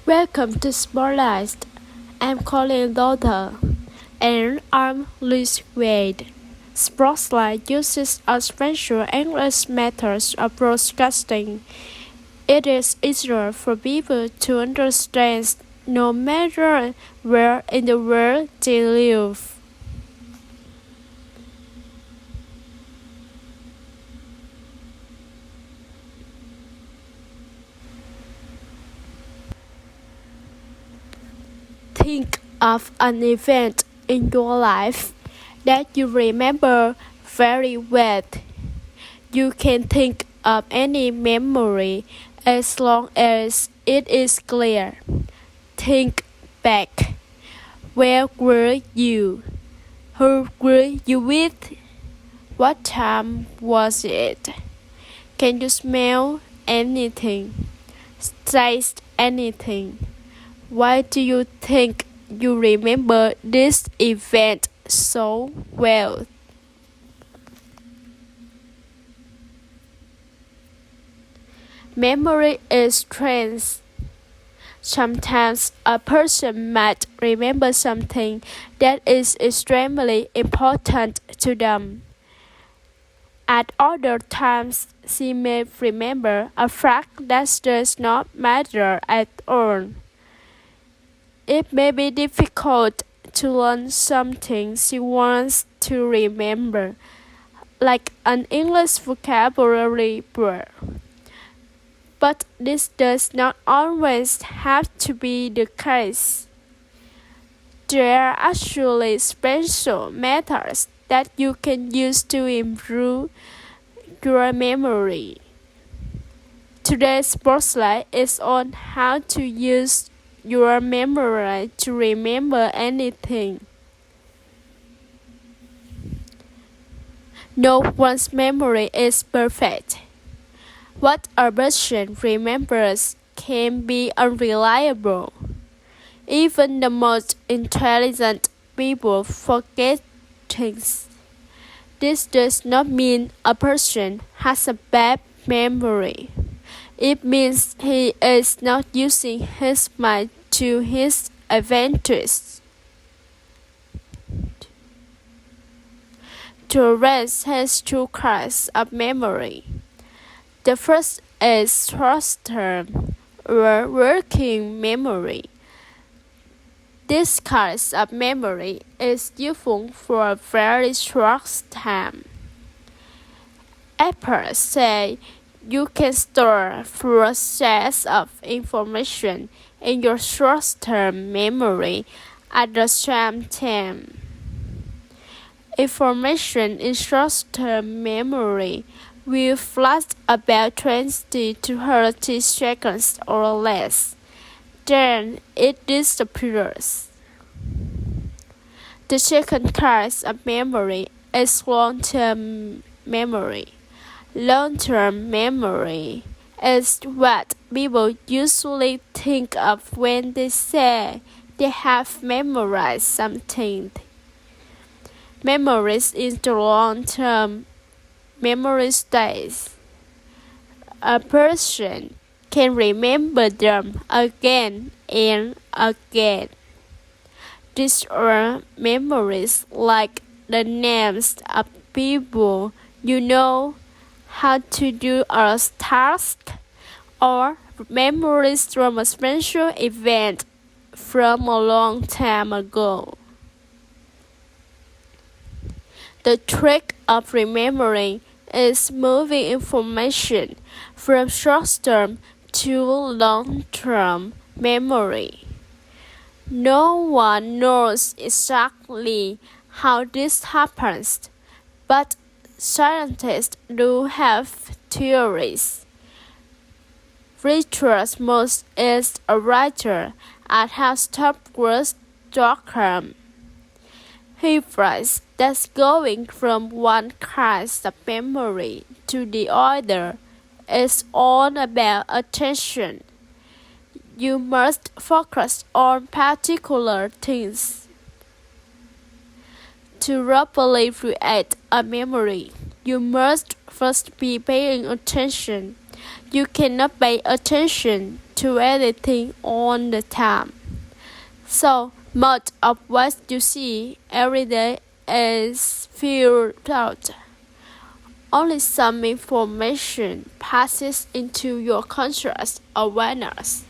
Welcome to Spotlight. I'm Colin Daughter, and I'm Liz Wade. Spotlight uses a special English method of broadcasting. It is easier for people to understand no matter where in the world they live. Think of an event in your life that you remember very well. You can think of any memory as long as it is clear. Think back. Where were you? Who were you with? What time was it? Can you smell anything? Taste anything? Why do you think you remember this event so well? Memory is strange. Sometimes a person might remember something that is extremely important to them. At other times, she may remember a fact that does not matter at all. It may be difficult to learn something she wants to remember, like an English vocabulary word. But this does not always have to be the case. There are actually special methods that you can use to improve your memory. Today's spotlight is on how to use your memory to remember anything. No one's memory is perfect. What a person remembers can be unreliable. Even the most intelligent people forget things. This does not mean a person has a bad memory. It means he is not using his mind to his advantage. Tourette's has two kinds of memory. The first is short-term or working memory. This kind of memory is useful for a very short time. Experts say you can store full sets of information in your short-term memory at the same time. Information in short-term memory will last about 20 to 30 seconds or less. Then it disappears. The second kind of memory is long-term memory. Long-term memory is what people usually think of when they say they have memorized something. Memories in the long-term memory state. A person can remember them again and again. These are memories like the names of people you know, how to do a task, or memories from a special event from a long time ago. The trick of remembering is moving information from short-term to long-term memory. No one knows exactly how this happens, but scientists do have theories. Richard Moss is a writer at Harvard Stockholm. He writes that going from one kind of memory to the other is all about attention. You must focus on particular things. To properly create a memory, you must first be paying attention. You cannot pay attention to anything all the time. So much of what you see every day is filtered. Only some information passes into your conscious awareness.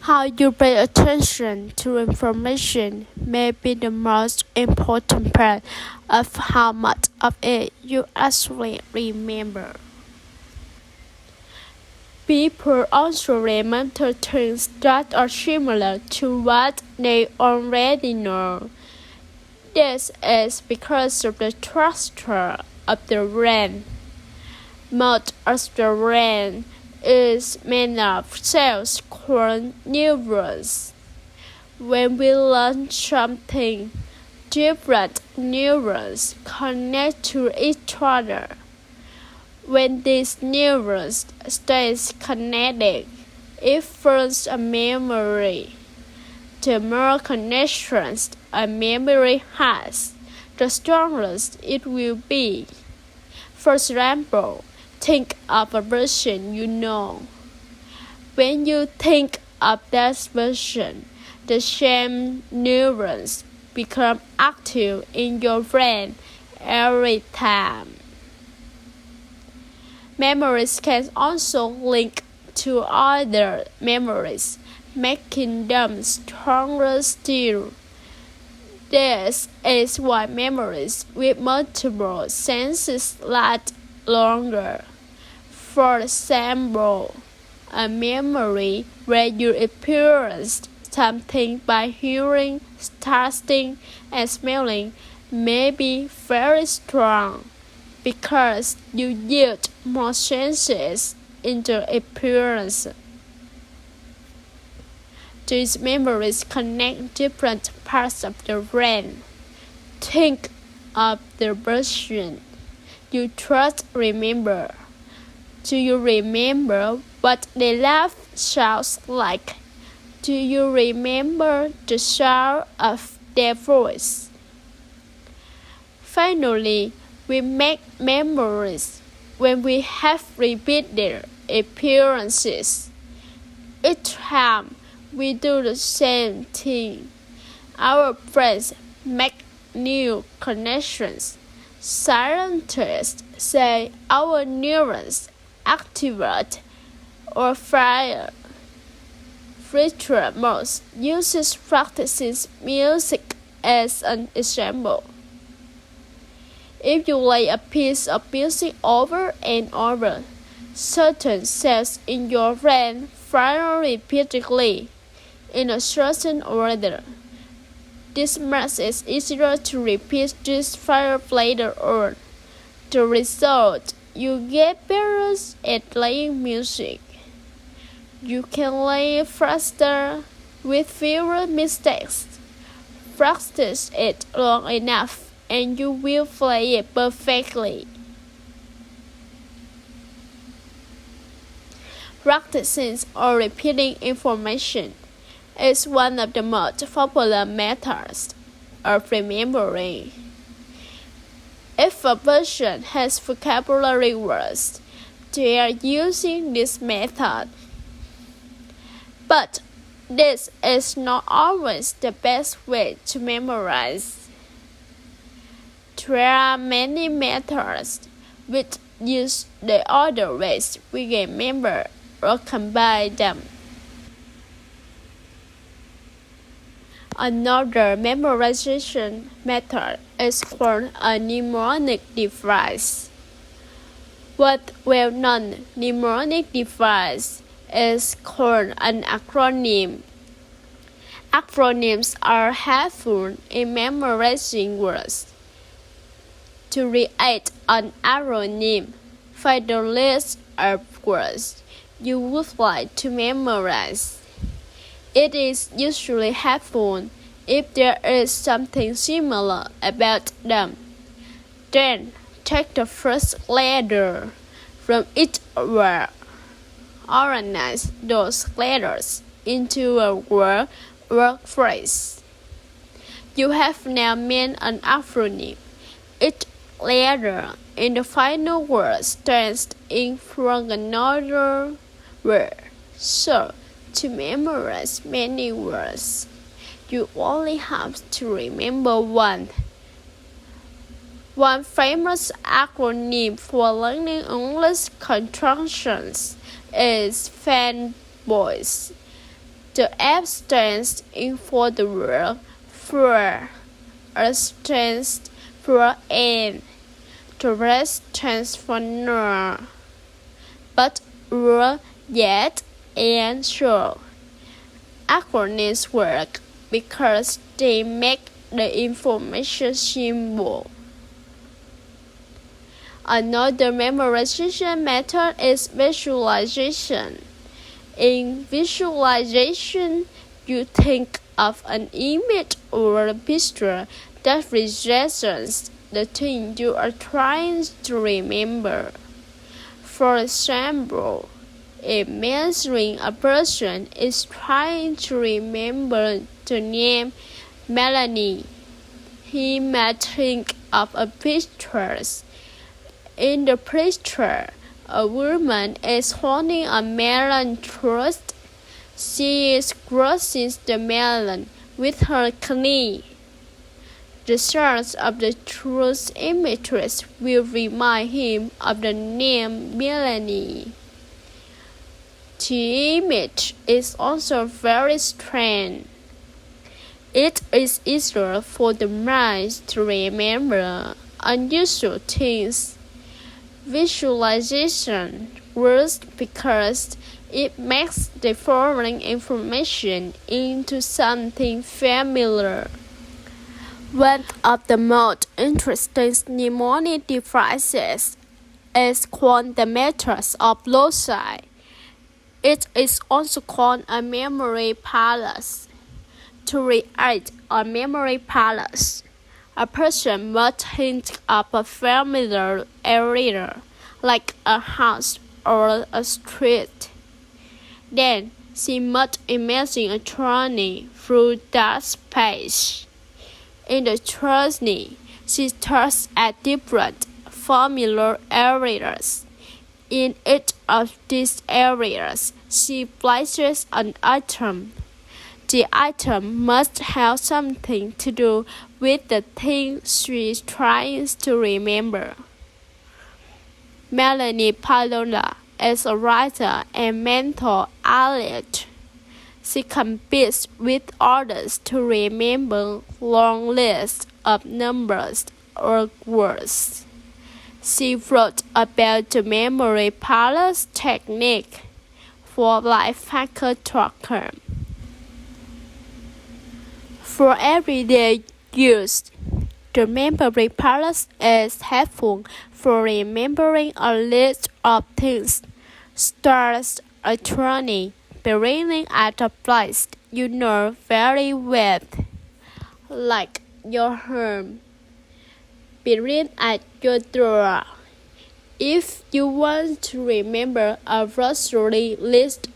How you pay attention to information may be the most important part of how much of it you actually remember. People also remember things that are similar to what they already know. This is because of the structure of the brain. Most of the brain is made of cells called neurons. When we learn something, different neurons connect to each other. When these neurons stay connected, it forms a memory. The more connections a memory has, the stronger it will be. For example, think of a person you know. When you think of that person, the same neurons become active in your brain every time. Memories can also link to other memories, making them stronger still. This is why memories with multiple senses last longer. For example, a memory where you experienced something by hearing, tasting, and smelling may be very strong because you use more senses in the experience. These memories connect different parts of the brain. Think of the person you just remember. Do you remember what their laugh sounds like? Do you remember the sound of their voice? Finally, we make memories when we have repeated experiences. Each time we do the same thing, our brains make new connections. Scientists say our neurons activate or fire. Fletcher Moss uses practicing music as an example. If you play a piece of music over and over, certain cells in your brain fire repeatedly in a certain order. This makes it easier to repeat this fire later on. The result, you get better at playing music. You can play faster with fewer mistakes. Practice it long enough and you will play it perfectly. Practicing or repeating information is one of the most popular methods of remembering. If a person has vocabulary words, they are using this method. But this is not always the best way to memorize. There are many methods which use the other ways we remember or combine them. Another memorization method is called a mnemonic device. One well-known mnemonic device is called an acronym. Acronyms are helpful in memorizing words. To create an acronym, find the list of words you would like to memorize. It is usually helpful if there is something similar about them. Then, take the first letter from each word. Organize those letters into a word or phrase. You have now made an acronym. Each letter in the final word stands in for another word. So, to memorize many words, you only have to remember one. One famous acronym for learning English contractions is FANBOYS. The F stands in for the word for, A stands for and, the rest stands for nor. But yet, and so. Acronyms work because they make the information simple. Another memorization method is visualization. In visualization, you think of an image or a picture that represents the thing you are trying to remember. For example, imagining a person is trying to remember the name Melanie. He might think of a picture. In the picture, a woman is holding a melon truss. She is crushing the melon with her knee. The size of the truss images will remind him of the name Melanie. The image is also very strange. It is easier for the mind to remember unusual things. Visualization works because it makes the foreign information into something familiar. One of the most interesting mnemonic devices is called the method of loci. It is also called a memory palace. To create a memory palace, a person must think of a familiar area, like a house or a street. Then she must imagine a journey through that space. In the journey, she starts at different familiar areas. In each of these areas, she places an item. The item must have something to do with the thing she is trying to remember. Melanie Pallola is a writer and mental athlete. She competes with others to remember long lists of numbers or words. She wrote about the memory palace technique for Lifehacker.com. For everyday use, the memory palace is helpful for remembering a list of things. Start a journey, beginning at a place you know very well, like your home. Begin at your door. If you want to remember a grocery list,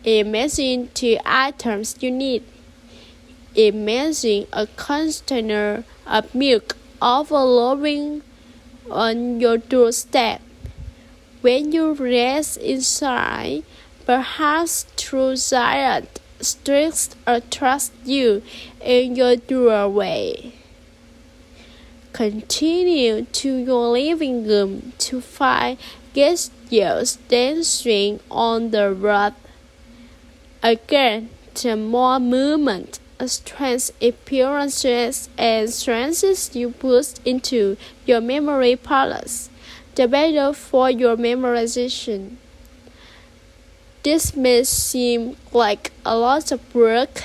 imagine the items you need. Imagine a container of milk overflowing on your doorstep. When you rest inside, perhaps two giant streaks attract you in your doorway. Continue to your living room to find gestures dancing on the rug. Again, the more movement, strange appearances, and strances you put into your memory palace, the better for your memorization. This may seem like a lot of work,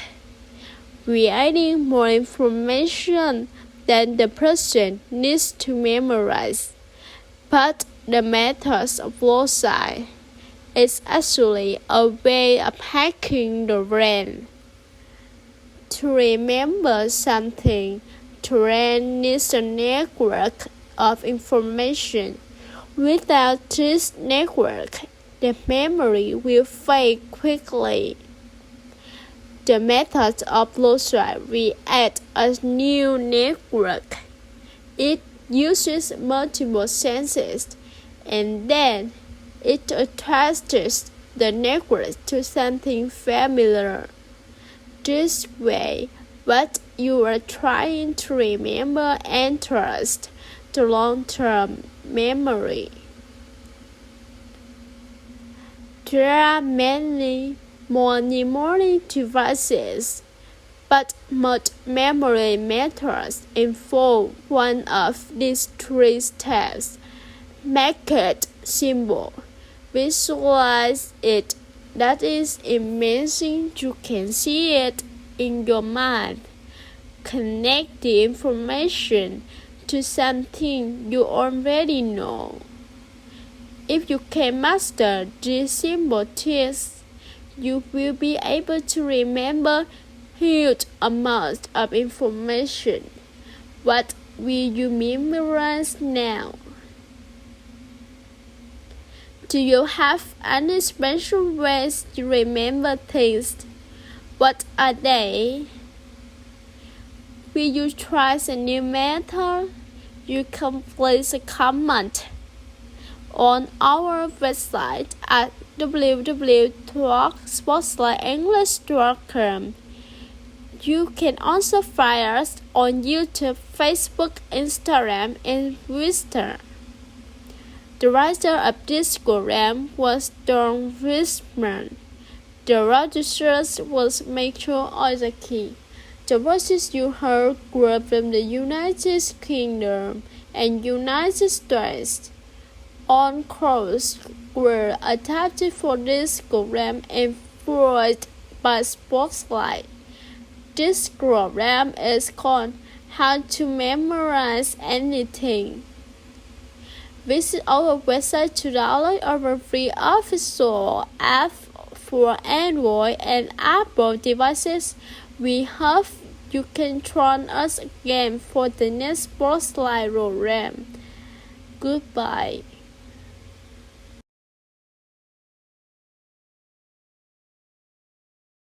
creating more information than the person needs to memorize, but the method of loci is actually a way of hacking the brain. To remember something, the brain needs a network of information. Without this network, the memory will fade quickly. The method of loci creates a new network. It uses multiple senses, and then it attaches the necklace to something familiar. This way, what you are trying to remember enters the long-term memory. There are many more mnemonic devices, but most memory methods involve one of these three steps. Make it simple. Visualize it. That is, imagine you can see it in your mind. Connect the information to something you already know. If you can master these simple tips, you will be able to remember huge amounts of information. What will you memorize now? Do you have any special ways to remember things? What are they? Will you try a new method? You can place a comment on our website at www.talkspotlightenglish.com. You can also find us on YouTube, Facebook, Instagram, and Twitter. The writer of this program was Don Richmond. The producer was Michael Ozaki. The voices you heard were from the United Kingdom and United States. All calls were adapted for this program and forwarded by Spotlight. This program is called How to Memorize Anything. Visit our website to download our free official app for Android and Apple devices. We hope you can join us again for the next Spotlight program. Goodbye.